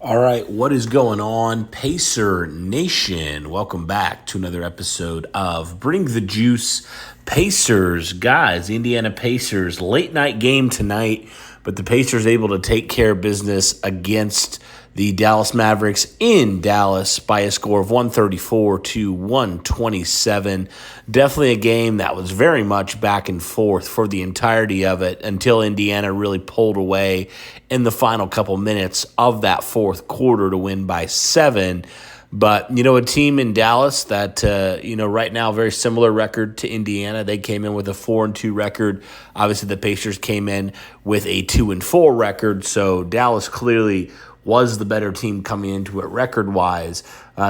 All right, what is going on, Pacer Nation? Welcome back to another episode of Bring the Juice Pacers. Guys, Indiana Pacers, late night game tonight, but the Pacers able to take care of business against the Dallas Mavericks in Dallas by a score of 134 to 127. Definitely a game that was very much back and forth for the entirety of it until Indiana really pulled away in the final couple minutes of that fourth quarter to win by 7. But, a team in Dallas that, right now, very similar record to Indiana. They came in with a 4-2 record. Obviously, the Pacers came in with a 2-4 record. So Dallas clearly was the better team coming into it record-wise.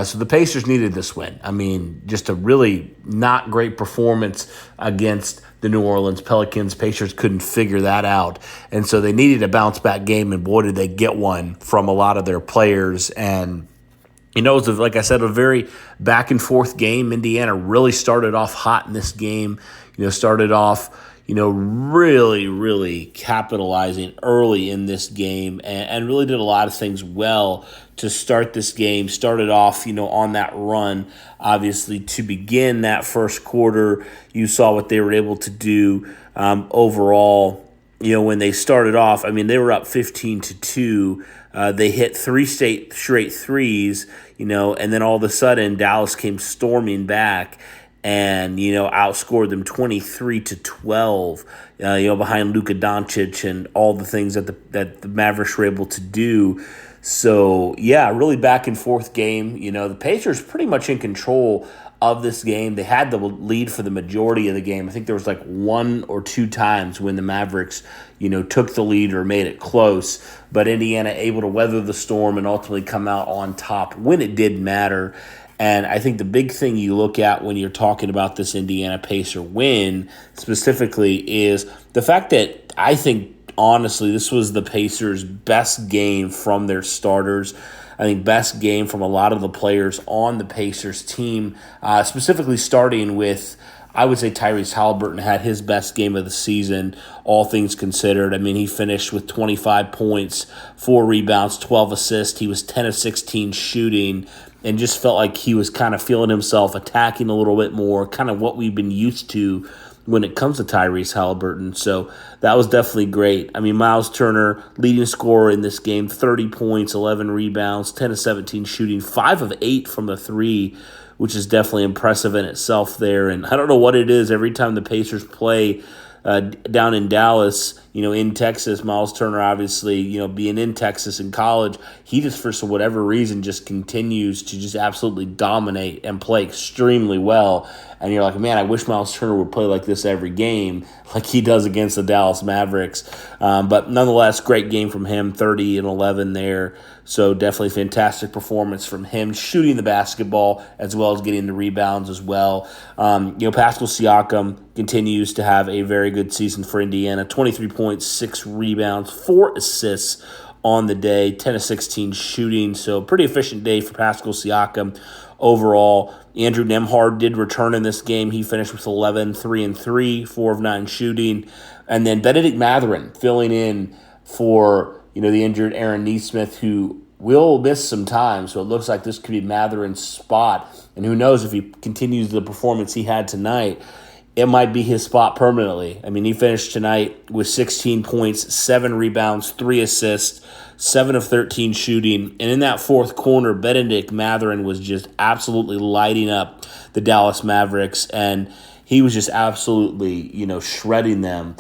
So the Pacers needed this win. I mean, just a really not great performance against the New Orleans Pelicans. Pacers couldn't figure that out. And so they needed a bounce-back game, and boy, did they get one from a lot of their players. And it was, like I said, a very back-and-forth game. Indiana really started off hot in this game. Started off really, really capitalizing early in this game and really did a lot of things well to start this game. Started off, on that run. Obviously, to begin that first quarter, you saw what they were able to do overall. When they started off, they were up 15-2. They hit three straight threes, and then all of a sudden Dallas came storming back and outscored them 23-12. Behind Luka Doncic and all the things that the Mavericks were able to do. So yeah, really back and forth game. The Pacers pretty much in control of this game. They had the lead for the majority of the game. I think there was like one or two times when the Mavericks, took the lead or made it close. But Indiana able to weather the storm and ultimately come out on top when it did matter. And I think the big thing you look at when you're talking about this Indiana Pacer win specifically is the fact that I think, honestly, this was the Pacers' best game from their starters. I think best game from a lot of the players on the Pacers team, specifically starting with, I would say Tyrese Halliburton had his best game of the season, all things considered. He finished with 25 points, 4 rebounds, 12 assists. He was 10 of 16 shooting and just felt like he was kind of feeling himself, attacking a little bit more, kind of what we've been used to when it comes to Tyrese Halliburton. So that was definitely great. Miles Turner, leading scorer in this game, 30 points, 11 rebounds, 10 of 17 shooting, 5 of 8 from the three, which is definitely impressive in itself there. And I don't know what it is, every time the Pacers play down in Dallas, in Texas, Miles Turner obviously, being in Texas in college, he just, for whatever reason, just continues to just absolutely dominate and play extremely well. And you're like, man, I wish Miles Turner would play like this every game, like he does against the Dallas Mavericks. But nonetheless, great game from him, 30 and 11 there. So definitely fantastic performance from him, shooting the basketball as well as getting the rebounds as well. Pascal Siakam continues to have a very good season for Indiana, 23 points, 6 rebounds, 4 assists on the day, 10 of 16 shooting. So pretty efficient day for Pascal Siakam overall. Andrew Nembhard did return in this game. He finished with 11, 3-3, 4 of 9 shooting. And then Benedict Mathurin filling in for the injured Aaron Nesmith, who will miss some time. So it looks like this could be Mathurin's spot. And who knows, if he continues the performance he had tonight, it might be his spot permanently. He finished tonight with 16 points, 7 rebounds, 3 assists, 7 of 13 shooting. And in that fourth quarter, Benedict Mathurin was just absolutely lighting up the Dallas Mavericks. And he was just absolutely, shredding them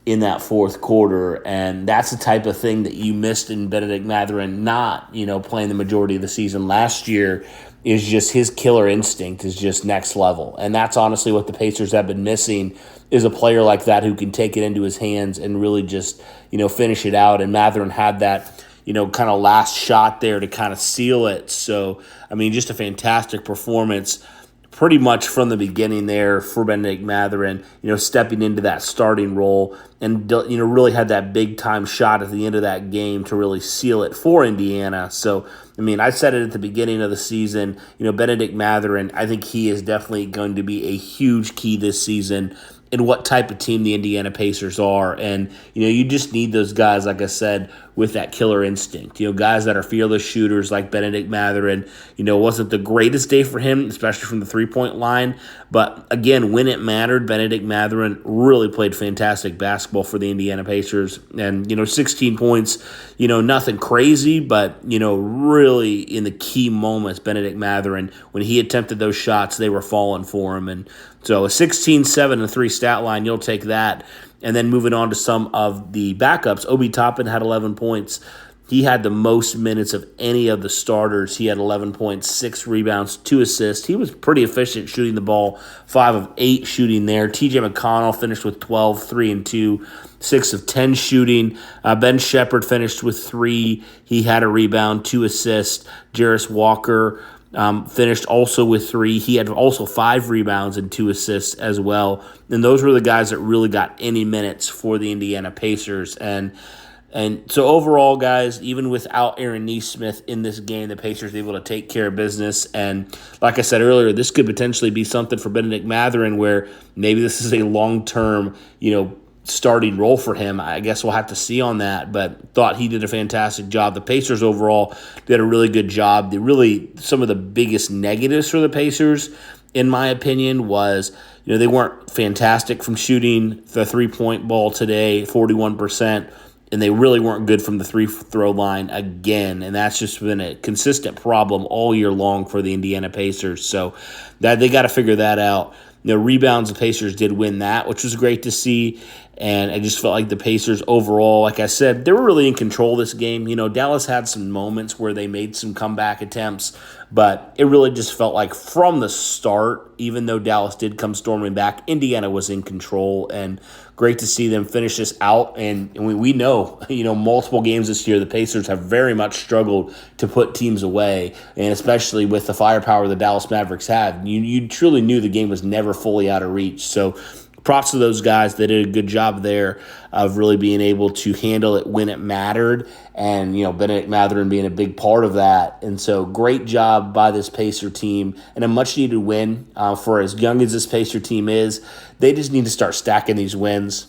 in that fourth quarter. And that's the type of thing that you missed in Benedict Mathurin not, playing the majority of the season last year. Is just his killer instinct is just next level. And that's honestly what the Pacers have been missing, is a player like that who can take it into his hands and really just, finish it out. And Mathurin had that, kind of last shot there to kind of seal it. So, just a fantastic performance pretty much from the beginning there for Benedict Mathurin, stepping into that starting role and, really had that big-time shot at the end of that game to really seal it for Indiana. So I mean, I said it at the beginning of the season, Benedict Mathurin, I think he is definitely going to be a huge key this season in what type of team the Indiana Pacers are. And, you just need those guys, like I said, with that killer instinct. Guys that are fearless shooters like Benedict Mathurin. It wasn't the greatest day for him, especially from the three-point line. But, again, when it mattered, Benedict Mathurin really played fantastic basketball for the Indiana Pacers. And, 16 points, nothing crazy, but, really in the key moments, Benedict Mathurin, when he attempted those shots, they were falling for him. And so a 16, 7, and 3 stat line, you'll take that. And then moving on to some of the backups, Obi Toppin had 11 points. He had the most minutes of any of the starters. He had 11 points, 6 rebounds, 2 assists. He was pretty efficient shooting the ball, 5 of 8 shooting there. TJ McConnell finished with 12, 3 and 2, 6 of 10 shooting. Ben Shepherd finished with 3. He had a rebound, 2 assists. Jarris Walker finished also with 3. He had also 5 rebounds and 2 assists as well. And those were the guys that really got any minutes for the Indiana Pacers. And so overall, guys, even without Aaron Nesmith in this game, the Pacers were able to take care of business. And like I said earlier, this could potentially be something for Benedict Mathurin where maybe this is a long-term, starting role for him. I guess we'll have to see on that, but thought he did a fantastic job. The Pacers overall did a really good job. Some of the biggest negatives for the Pacers, in my opinion, was they weren't fantastic from shooting the three-point ball today, 41%, and they really weren't good from the free-throw line again, and that's just been a consistent problem all year long for the Indiana Pacers. So that they got to figure that out. Rebounds, the Pacers did win that, which was great to see. And I just felt like the Pacers overall, like I said, they were really in control this game. Dallas had some moments where they made some comeback attempts, but it really just felt like from the start, even though Dallas did come storming back, Indiana was in control, and great to see them finish this out. And we know, multiple games this year, the Pacers have very much struggled to put teams away, and especially with the firepower the Dallas Mavericks had. You truly knew the game was never fully out of reach. So props to those guys. They did a good job there of really being able to handle it when it mattered, and Benedict Mathurin being a big part of that. And so great job by this Pacer team, and a much-needed win for as young as this Pacer team is. They just need to start stacking these wins,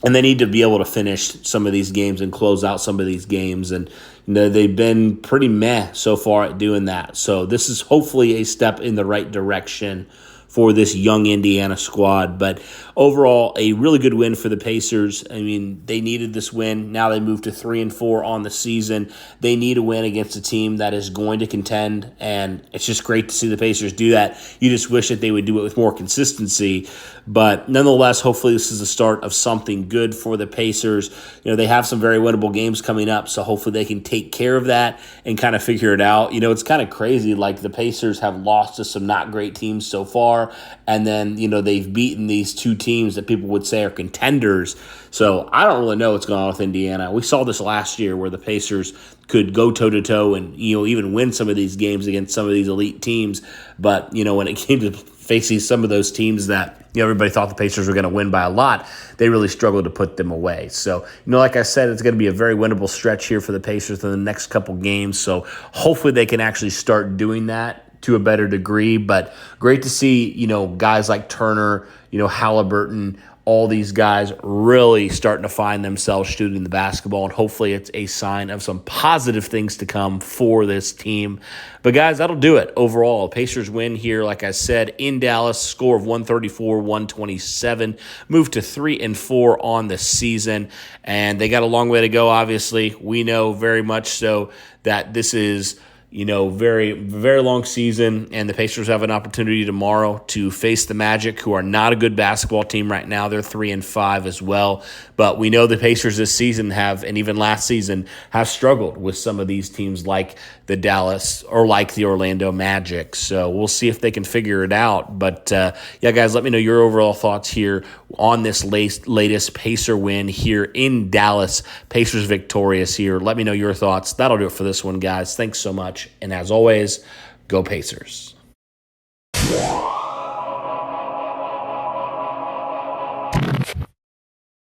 and they need to be able to finish some of these games and close out some of these games. And they've been pretty meh so far at doing that. So this is hopefully a step in the right direction for this young Indiana squad. But overall, a really good win for the Pacers. I mean, they needed this win. Now they move to 3-4 on the season. They need a win against a team that is going to contend, and it's just great to see the Pacers do that. You just wish that they would do it with more consistency. But nonetheless, hopefully this is the start of something good for the Pacers. They have some very winnable games coming up, so hopefully they can take care of that and kind of figure it out. It's kind of crazy. Like, the Pacers have lost to some not great teams so far, and then, they've beaten these two teams that people would say are contenders. So I don't really know what's going on with Indiana. We saw this last year where the Pacers could go toe-to-toe and, even win some of these games against some of these elite teams. But, when it came to facing some of those teams that everybody thought the Pacers were going to win by a lot, they really struggled to put them away. So, like I said, it's going to be a very winnable stretch here for the Pacers in the next couple games. So hopefully they can actually start doing that to a better degree. But great to see, guys like Turner, Halliburton, all these guys really starting to find themselves shooting the basketball, and hopefully it's a sign of some positive things to come for this team. But guys, that'll do it overall. Pacers win here, like I said, in Dallas, score of 134-127, moved to 3-4 on the season, and they got a long way to go, obviously. We know very much so that this is very, very long season, and the Pacers have an opportunity tomorrow to face the Magic, who are not a good basketball team right now. They're 3-5 as well. But we know the Pacers this season and even last season, have struggled with some of these teams like the Dallas or like the Orlando Magic. So we'll see if they can figure it out. But yeah, guys, let me know your overall thoughts here on this latest Pacer win here in Dallas. Pacers victorious here. Let me know your thoughts. That'll do it for this one, guys. Thanks so much. And as always, go Pacers.